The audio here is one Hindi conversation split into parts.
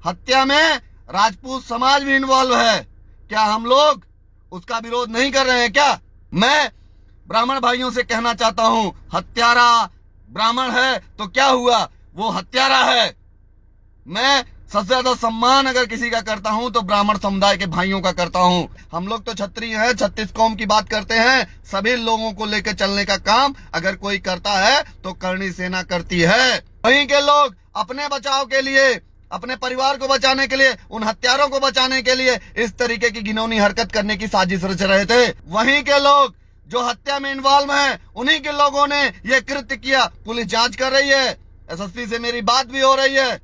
हत्या में राजपूत समाज भी इन्वॉल्व है। क्या हम लोग उसका विरोध नहीं कर रहे हैं क्या? मैं ब्राह्मण भाइयों से कहना चाहता हूं, हत्यारा ब्राह्मण है तो क्या हुआ, वो हत्यारा है। मैं सबसे ज्यादा सम्मान अगर किसी का करता हूं तो ब्राह्मण समुदाय के भाइयों का करता हूं। हम लोग तो क्षत्रिय हैं, 36 कौम की बात करते हैं। सभी लोगों को लेकर चलने का काम अगर कोई करता है तो करणी सेना करती है। वहीं के लोग अपने बचाव के लिए, अपने परिवार को बचाने के लिए, उन हत्यारों को बचाने के लिए इस तरीके की घिनौनी हरकत करने की साजिश रच रहे थे। वहीं के लोग जो हत्या में इन्वॉल्व हैं, उन्हीं के लोगों ने यह कृत्य किया। पुलिस जांच कर रही है, एसएसपी से मेरी बात भी हो रही है।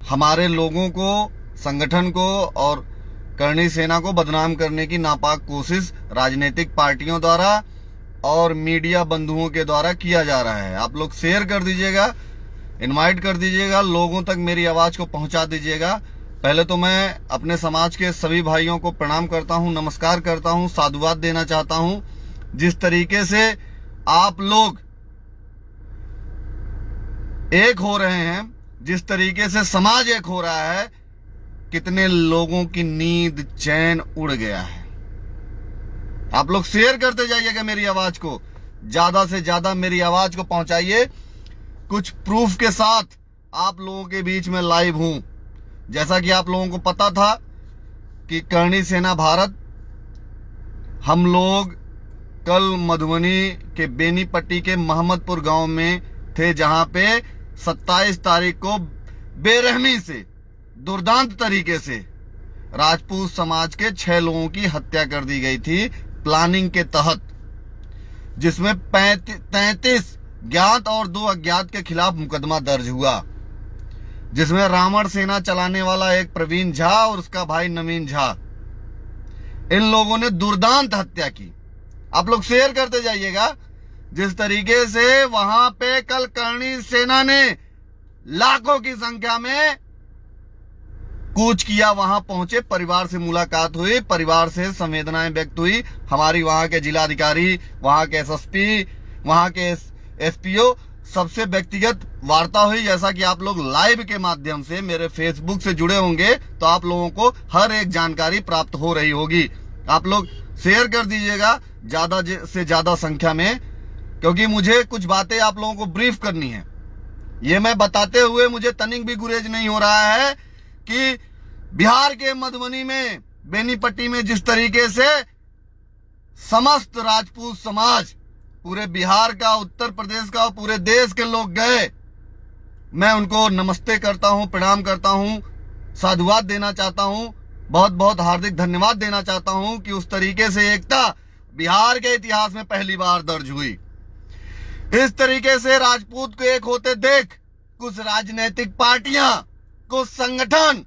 हमारे लोगों को, संगठन को और करणी सेना को बदनाम करने की नापाक कोशिश राजनीतिक पार्टियों द्वारा और मीडिया बंधुओं के द्वारा किया जा रहा है। आप लोग शेयर कर दीजिएगा, इनवाइट कर दीजिएगा, लोगों तक मेरी आवाज को पहुंचा दीजिएगा। पहले तो मैं अपने समाज के सभी भाइयों को प्रणाम करता हूं, नमस्कार करता हूं, साधुवाद देना चाहता हूं। जिस तरीके से आप लोग एक हो रहे हैं, जिस तरीके से समाज एक हो रहा है, कितने लोगों की नींद चैन उड़ गया है। आप लोग शेयर करते जाइएगा मेरी आवाज को, ज्यादा से ज्यादा मेरी आवाज को पहुंचाइए। कुछ प्रूफ के साथ आप लोगों के बीच में लाइव हूं। जैसा कि आप लोगों को पता था कि करणी सेना भारत, हम लोग कल मधुबनी के बेनीपट्टी के मोहम्मदपुर गांव में थे, जहां पे 27 तारीख को बेरहमी से, दुर्दांत तरीके से राजपूत समाज के 6 लोगों की हत्या कर दी गई थी प्लानिंग के तहत, जिसमें 33 ज्ञात और 2 अज्ञात के खिलाफ मुकदमा दर्ज हुआ, जिसमें रावण सेना चलाने वाला एक प्रवीण झा और उसका भाई नवीन झा, इन लोगों ने दुर्दांत हत्या की। आप लोग शेयर करते जाइएगा। जिस तरीके से वहां पे कल करणी सेना ने लाखों की संख्या में कूच किया, वहां पहुंचे, परिवार से मुलाकात हुई, परिवार से संवेदनाएं व्यक्त हुई। हमारी वहां के जिलाधिकारी, वहां के एसएसपी, वहां के एसपीओ, सबसे व्यक्तिगत वार्ता हुई। जैसा कि आप लोग लाइव के माध्यम से मेरे फेसबुक से जुड़े होंगे तो आप लोगों को हर एक जानकारी प्राप्त हो रही होगी। आप लोग शेयर कर दीजिएगा ज्यादा से ज्यादा संख्या में, क्योंकि मुझे कुछ बातें आप लोगों को ब्रीफ करनी है। ये मैं बताते हुए मुझे तनिक भी गुरेज नहीं हो रहा है कि बिहार के मधुबनी में, बेनीपट्टी में जिस तरीके से समस्त राजपूत समाज, पूरे बिहार का, उत्तर प्रदेश का और पूरे देश के लोग गए, मैं उनको नमस्ते करता हूं, प्रणाम करता हूं, साधुवाद देना चाहता हूं, बहुत बहुत हार्दिक धन्यवाद देना चाहता हूं कि उस तरीके से एकता बिहार के इतिहास में पहली बार दर्ज हुई। इस तरीके से राजपूत को एक होते देख कुछ राजनीतिक पार्टियां, कुछ संगठन,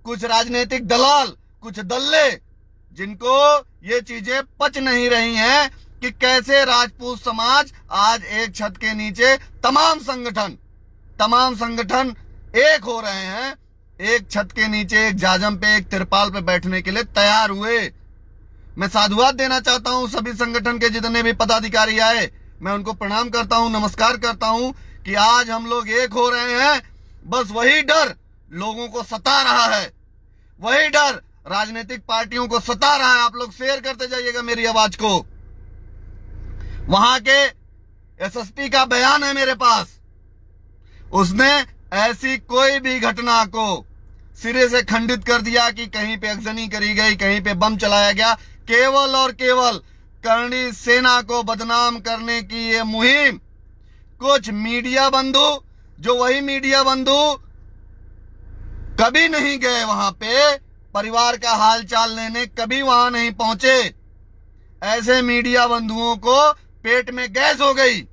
कुछ राजनीतिक दलाल, कुछ दल्ले, जिनको ये चीजें पच नहीं रही हैं कि कैसे राजपूत समाज आज एक छत के नीचे तमाम संगठन एक हो रहे हैं, एक छत के नीचे, एक जाजम पे, एक तिरपाल पे बैठने के लिए तैयार हुए। मैं साधुवाद देना चाहता हूं सभी संगठन के जितने भी पदाधिकारी आए, मैं उनको प्रणाम करता हूं, नमस्कार करता हूं कि आज हम लोग एक हो रहे हैं। बस वही डर लोगों को सता रहा है, वही डर राजनीतिक पार्टियों को सता रहा है। आप लोग शेयर करते जाइएगा मेरी आवाज को। वहां के एसएसपी का बयान है मेरे पास, उसने ऐसी कोई भी घटना को सिरे से खंडित कर दिया कि कहीं पे अगजनी करी गई, कहीं पे बम चलाया गया। केवल और केवल करणी सेना को बदनाम करने की ये मुहिम कुछ मीडिया बंधु, जो वही मीडिया बंधु कभी नहीं गए वहां पे, परिवार का हालचाल लेने कभी वहां नहीं पहुंचे, ऐसे मीडिया बंधुओं को पेट में गैस हो गई।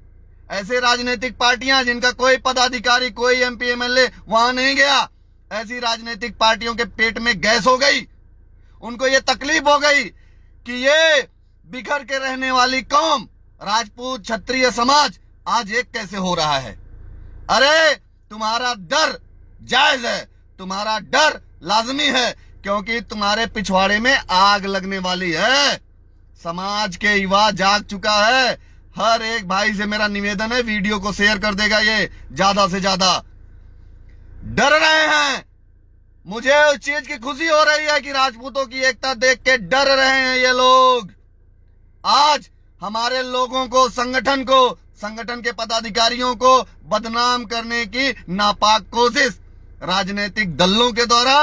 ऐसे राजनीतिक पार्टियां जिनका कोई पदाधिकारी, कोई एमपी एमएलए वहां नहीं गया, ऐसी राजनीतिक पार्टियों के पेट में गैस हो गई। उनको ये तकलीफ हो गई कि ये बिखर के रहने वाली कौम, राजपूत क्षत्रिय समाज आज एक कैसे हो रहा है। अरे तुम्हारा डर जायज है, तुम्हारा डर लाजमी है, क्योंकि तुम्हारे पिछवाड़े में आग लगने वाली है। समाज के युवा जाग चुका है। हर एक भाई से मेरा निवेदन है, वीडियो को शेयर कर देगा ये ज्यादा से ज्यादा। डर रहे हैं मुझे उस चीज की खुशी हो रही है कि राजपूतों की एकता देख के डर रहे हैं ये लोग। आज हमारे लोगों को, संगठन के पदाधिकारियों को बदनाम करने की नापाक कोशिश राजनीतिक दलों के द्वारा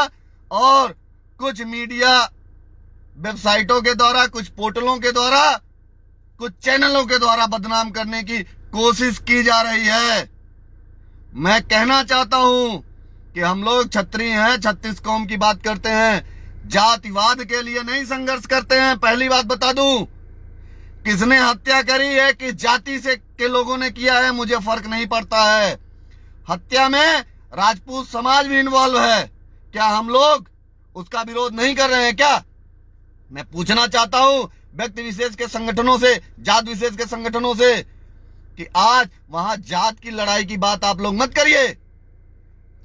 और कुछ मीडिया वेबसाइटों के द्वारा, कुछ पोर्टलों के द्वारा, कुछ चैनलों के द्वारा बदनाम करने की कोशिश की जा रही है। मैं कहना चाहता हूं कि हम लोग क्षत्रिय हैं, 36 कौम की बात करते हैं, जातिवाद के लिए नहीं संघर्ष करते हैं। पहली बात बता दूं, किसने हत्या करी है, किस जाति से के लोगों ने किया है, मुझे फर्क नहीं पड़ता है। हत्या में राजपूत समाज भी इन्वॉल्व है। क्या हम लोग उसका विरोध नहीं कर रहे हैं क्या? मैं पूछना चाहता हूं व्यक्ति विशेष के संगठनों से, जात विशेष के संगठनों से, कि आज वहां जात की लड़ाई की बात आप लोग मत करिए।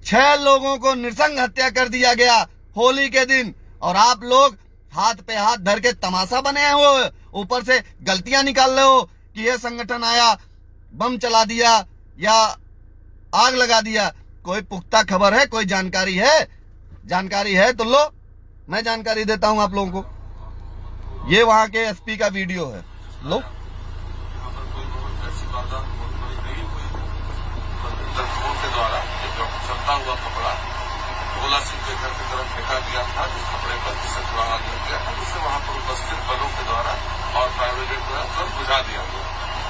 6 लोगों को नृशंस हत्या कर दिया गया होली के दिन, और आप लोग हाथ पे हाथ धर के तमाशा बने हो, ऊपर से गलतियां निकाल रहे हो कि यह संगठन आया, बम चला दिया या आग लगा दिया। कोई पुख्ता खबर है, कोई जानकारी है? जानकारी है तो लो, मैं जानकारी देता हूं आप लोगों को। ये वहां के एसपी का वीडियो है, लो। चलता हुआ कपड़ा भोला सिंह के घर की तरफ फेंका गया था, जिस कपड़े पर जिससे छुड़ावा गया था, जिससे वहां पर उपस्थित बलों के द्वारा और फायर ब्रिगेड द्वारा तुरंत बुझा दिया गया।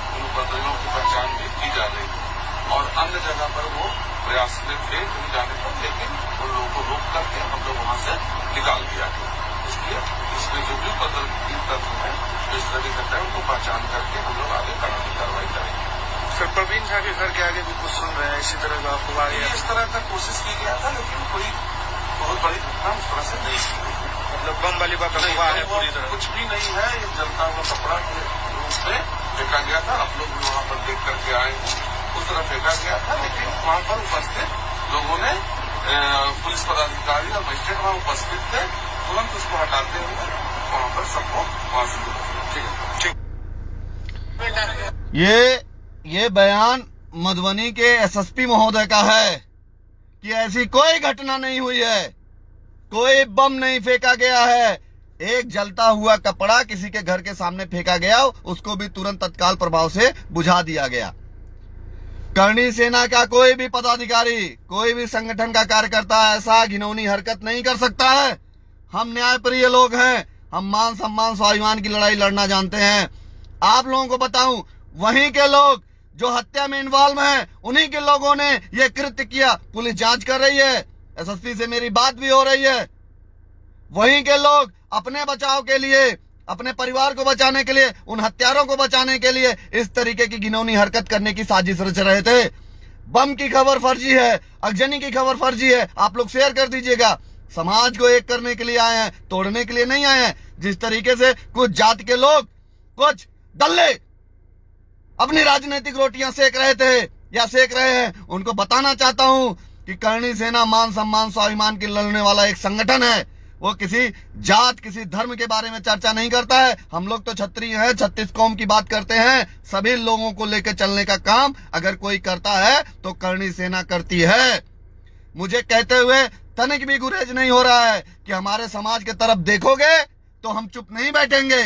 उन उपद्रवियों की पहचान भी की जा रही है और अन्य जगह पर वो प्रयास में थे कहीं जाने पर, लेकिन उन लोगों को रोक करके हम लोग वहां से निकाल दिया गया। इसलिए इसमें जो भी उपद्रवी तत्व है, जो इस तरह के घटना है, उनको पहचान करके हम लोग आगे कानूनी कार्रवाई करेंगे। सर, प्रवीण झा के घर के आगे भी कुछ सुन रहे हैं इसी तरह का अफवाह? इस तरह का कोशिश की गया था, लेकिन कोई बहुत बड़ी घटना उस तरह से नहीं की गई। मतलब बम वाली बात अफवाह है पूरी तरह? कुछ भी नहीं है, ये जलता हुआ कपड़ा के रूप में फेंका गया था। आप लोग भी वहाँ पर देख करके आए हैं, उस तरह फेंका गया था, लेकिन वहाँ पर उपस्थित लोगों ने, पुलिस पदाधिकारी और मजिस्ट्रेट वहाँ उपस्थित थे, तुरंत उसको हटाते हुए वहाँ पर सबको वहाँ से ठीक। ये बयान मधुबनी के एसएसपी महोदय का है कि ऐसी कोई घटना नहीं हुई है, कोई बम नहीं फेंका गया है। एक जलता हुआ कपड़ा किसी के घर के सामने फेंका गया, उसको भी तुरंत तत्काल प्रभाव से बुझा दिया गया। करणी सेना का कोई भी पदाधिकारी, कोई भी संगठन का कार्यकर्ता ऐसा घिनौनी हरकत नहीं कर सकता है। हम न्यायप्रिय लोग हैं, हम मान सम्मान स्वाभिमान की लड़ाई लड़ना जानते हैं। आप लोगों को बताऊं, वहीं के लोग जो हत्या में इन्वॉल्व हैं, उन्हीं के लोगों ने यह कृत्य किया। पुलिस जांच कर रही है, एसएसपी से मेरी बात भी हो रही है। वहीं के लोग अपने बचाव के लिए, अपने परिवार को बचाने के लिए, उन हत्यारों को बचाने के लिए इस तरीके की घिनौनी हरकत करने की साजिश रच रहे थे। बम की खबर फर्जी है, अगजनी की खबर फर्जी है, आप लोग शेयर कर दीजिएगा। समाज को एक करने के लिए आए हैं, तोड़ने के लिए नहीं आए हैं। जिस तरीके से कुछ जात के लोग, कुछ दल्ले अपनी राजनीतिक रोटियां सेक रहे थे या सेक रहे हैं, उनको बताना चाहता हूं कि करणी सेना मान सम्मान स्वाभिमान की लड़ने वाला एक संगठन है। वो किसी जात, किसी धर्म के बारे में चर्चा नहीं करता है। हम लोग तो क्षत्रिय हैं, 36 कौम की बात करते हैं। सभी लोगों को लेकर चलने का काम अगर कोई करता है तो करणी सेना करती है। मुझे कहते हुए तनिक भी गुरेज नहीं हो रहा है कि हमारे समाज की तरफ देखोगे तो हम चुप नहीं बैठेंगे।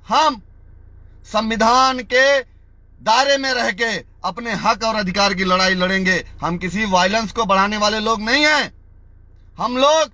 हम संविधान के दायरे में रह के अपने हक और अधिकार की लड़ाई लड़ेंगे। हम किसी वायलेंस को बढ़ाने वाले लोग नहीं हैं। हम लोग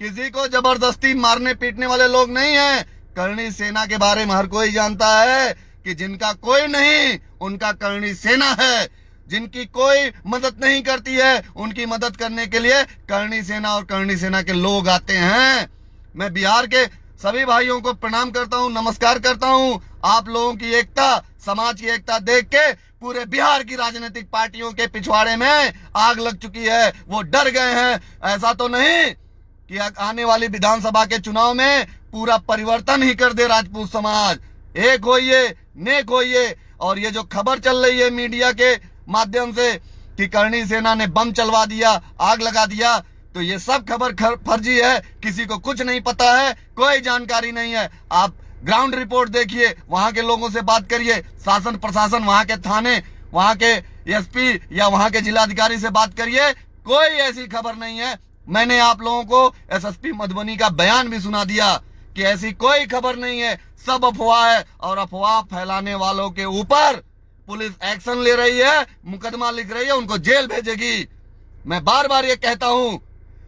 किसी को जबरदस्ती मारने पीटने वाले लोग नहीं हैं। करणी सेना के बारे में हर कोई जानता है कि जिनका कोई नहीं, उनका करणी सेना है। जिनकी कोई मदद नहीं करती है, उनकी मदद करने के लिए करणी सेना और करणी सेना के लोग आते हैं। मैं बिहार के सभी भाइयों को प्रणाम करता हूं, नमस्कार करता हूं। आप लोगों की एकता, समाज की एकता देख के पूरे बिहार की राजनीतिक पार्टियों के पिछवाड़े में आग लग चुकी है। वो डर गए हैं। ऐसा तो नहीं कि आने वाली विधानसभा के चुनाव में पूरा परिवर्तन ही कर दे राजपूत समाज। एक होइए, नेक होइए। और ये जो खबर चल रही है मीडिया के माध्यम से कि करणी सेना ने बम चलवा दिया, आग लगा दिया, तो ये सब खबर फर्जी है। किसी को कुछ नहीं पता है, कोई जानकारी नहीं है। आप ग्राउंड रिपोर्ट देखिए, वहां के लोगों से बात करिए, शासन प्रशासन, वहां के थाने, वहां के एसपी या वहां के जिलाधिकारी से बात करिए। कोई ऐसी खबर नहीं है, मैंने आप लोगों को एसएसपी मधुबनी का बयान भी सुना दिया कि ऐसी कोई खबर नहीं है, सब अफवाह है और अफवाह फैलाने वालों के ऊपर पुलिस एक्शन ले रही है, मुकदमा लिख रही है, उनको जेल भेजेगी। मैं बार बार ये कहता हूं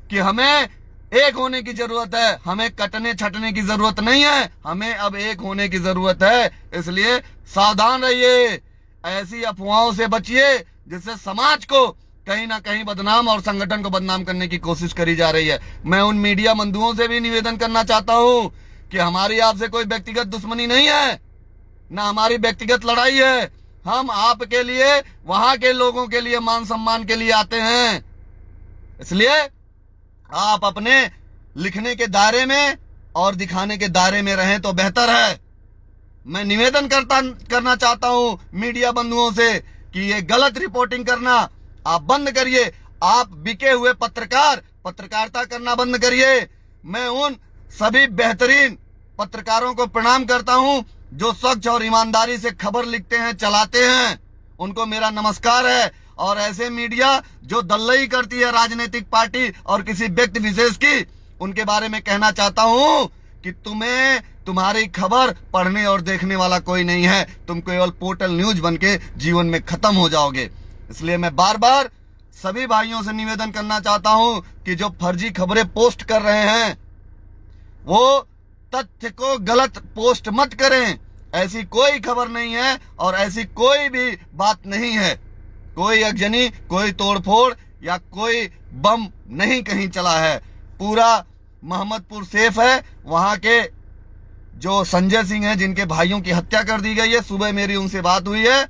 कि हमें एक होने की जरूरत है, हमें कटने छटने की जरूरत नहीं है, हमें अब एक होने की जरूरत है। इसलिए सावधान रहिए, ऐसी अफवाहों से बचिए जिससे समाज को कहीं ना कहीं बदनाम और संगठन को बदनाम करने की कोशिश करी जा रही है। मैं उन मीडिया बंधुओं से भी निवेदन करना चाहता हूं कि हमारी आपसे कोई व्यक्तिगत दुश्मनी नहीं है, ना हमारी व्यक्तिगत लड़ाई है। हम आपके लिए, वहां के लोगों के लिए, मान सम्मान के लिए आते हैं। इसलिए आप अपने लिखने के दायरे में और दिखाने के दायरे में रहें तो बेहतर है। मैं निवेदन करना चाहता हूं मीडिया बंधुओं से कि ये गलत रिपोर्टिंग करना आप बंद करिए। आप बिके हुए पत्रकारिता करना बंद करिए। मैं उन सभी बेहतरीन पत्रकारों को प्रणाम करता हूं जो स्वच्छ और ईमानदारी से खबर लिखते हैं, चलाते हैं, उनको मेरा नमस्कार है। और ऐसे मीडिया जो दल्लई करती है राजनीतिक पार्टी और किसी व्यक्ति विशेष की, उनके बारे में कहना चाहता हूं कि तुम्हारी खबर पढ़ने और देखने वाला कोई नहीं है, तुम केवल पोर्टल न्यूज बनके जीवन में खत्म हो जाओगे। इसलिए मैं बार बार सभी भाइयों से निवेदन करना चाहता हूं कि जो फर्जी खबरें पोस्ट कर रहे हैं वो तथ्य को गलत पोस्ट मत करें। ऐसी कोई खबर नहीं है और ऐसी कोई भी बात नहीं है। कोई अगजनी, कोई तोड़फोड़ या कोई बम नहीं कहीं चला है। पूरा मोहम्मदपुर सेफ है। वहां के जो संजय सिंह हैं, जिनके भाइयों की हत्या कर दी गई है, सुबह मेरी उनसे बात हुई है,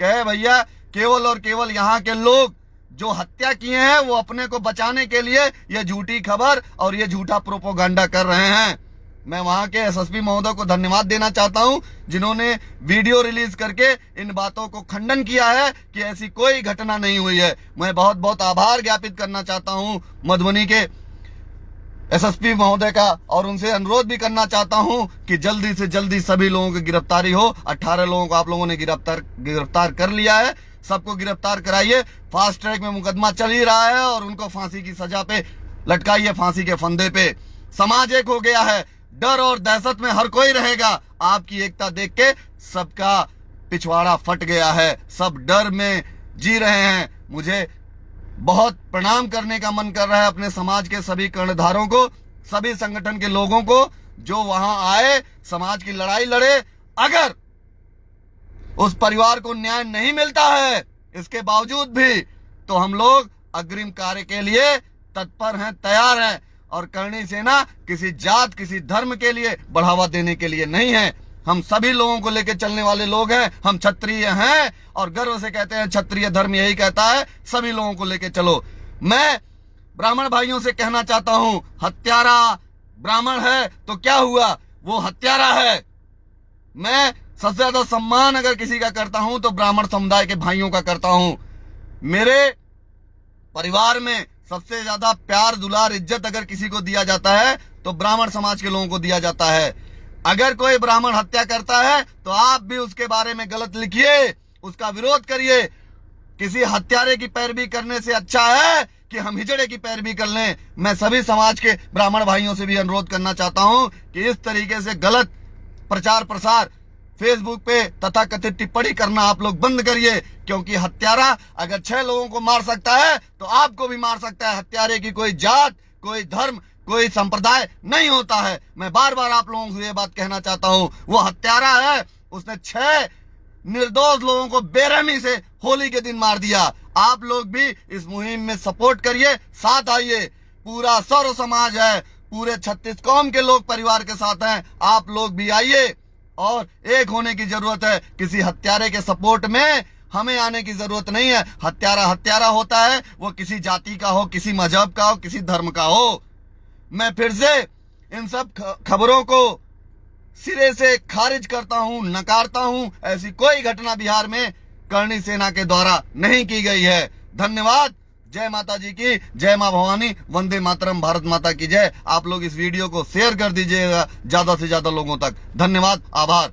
कहे भैया केवल और केवल यहाँ के लोग जो हत्या किए हैं वो अपने को बचाने के लिए ये झूठी खबर और ये झूठा प्रोपोगंडा कर रहे हैं। मैं वहां के एसएसपी महोदय को धन्यवाद देना चाहता हूं जिन्होंने वीडियो रिलीज करके इन बातों को खंडन किया है कि ऐसी कोई घटना नहीं हुई है। मैं बहुत बहुत आभार ज्ञापित करना चाहता हूं मधुबनी के एसएसपी महोदय का और उनसे अनुरोध भी करना चाहता हूं कि जल्दी से जल्दी सभी लोगों की गिरफ्तारी हो। 18 लोगों को आप लोगों ने गिरफ्तार कर लिया है, सबको गिरफ्तार कराइए। फास्ट ट्रैक में मुकदमा चल ही रहा है और उनको फांसी की सजा पे लटकाइए, फांसी के फंदे पे। समाज एक हो गया है, डर और दहशत में हर कोई रहेगा। आपकी एकता देख के सबका पिछवाड़ा फट गया है, सब डर में जी रहे हैं। मुझे बहुत प्रणाम करने का मन कर रहा है अपने समाज के सभी कर्णधारों को, सभी संगठन के लोगों को जो वहां आए, समाज की लड़ाई लड़े। अगर उस परिवार को न्याय नहीं मिलता है इसके बावजूद भी, तो हम लोग अग्रिम कार्य के लिए तत्पर हैं, तैयार हैं। और करणी सेना किसी जात, किसी धर्म के लिए बढ़ावा देने के लिए नहीं है। हम सभी लोगों को लेकर चलने वाले लोग हैं। हम क्षत्रिय हैं और गर्व से कहते हैं, क्षत्रिय धर्म यही कहता है सभी लोगों को लेकर चलो। मैं ब्राह्मण भाइयों से कहना चाहता हूं, हत्यारा ब्राह्मण है तो क्या हुआ, वो हत्यारा है। मैं सबसे ज्यादा सम्मान अगर किसी का करता हूं तो ब्राह्मण समुदाय के भाइयों का करता हूं। मेरे परिवार में सबसे ज्यादा प्यार, दुलार, इज्जत अगर किसी को दिया जाता है तो ब्राह्मण समाज के लोगों को दिया जाता है। अगर कोई ब्राह्मण हत्या करता है तो आप भी उसके बारे में गलत लिखिए, उसका विरोध करिए। किसी हत्यारे की पैरवी करने से अच्छा है कि हम हिजड़े की पैरवी कर लें। मैं सभी समाज के ब्राह्मण भाइयों से भी अनुरोध करना चाहता हूं कि इस तरीके से गलत प्रचार प्रसार फेसबुक पे तथा कथित टिप्पणी करना आप लोग बंद करिए, क्योंकि हत्यारा अगर 6 लोगों को मार सकता है तो आपको भी मार सकता है। हत्यारे की कोई जात, कोई धर्म, कोई संप्रदाय नहीं होता है। मैं बार बार आप लोगों से ये बात कहना चाहता हूं, वो हत्यारा है, उसने 6 निर्दोष लोगों को बेरहमी से होली के दिन मार दिया। आप लोग भी इस मुहिम में सपोर्ट करिए, साथ आइए। पूरा सर्व समाज है, पूरे 36 कौम के लोग परिवार के साथ हैं। आप लोग भी आइए और एक होने की जरूरत है। किसी हत्यारे के सपोर्ट में हमें आने की जरूरत नहीं है। हत्यारा हत्यारा होता है, वो किसी जाति का हो, किसी मजहब का हो, किसी धर्म का हो। मैं फिर से इन सब खबरों को सिरे से खारिज करता हूं, नकारता हूं। ऐसी कोई घटना बिहार में करणी सेना के द्वारा नहीं की गई है। धन्यवाद। जय माता जी की, जय मां भवानी, वंदे मातरम, भारत माता की जय। आप लोग इस वीडियो को शेयर कर दीजिएगा ज्यादा से ज्यादा लोगों तक। धन्यवाद, आभार।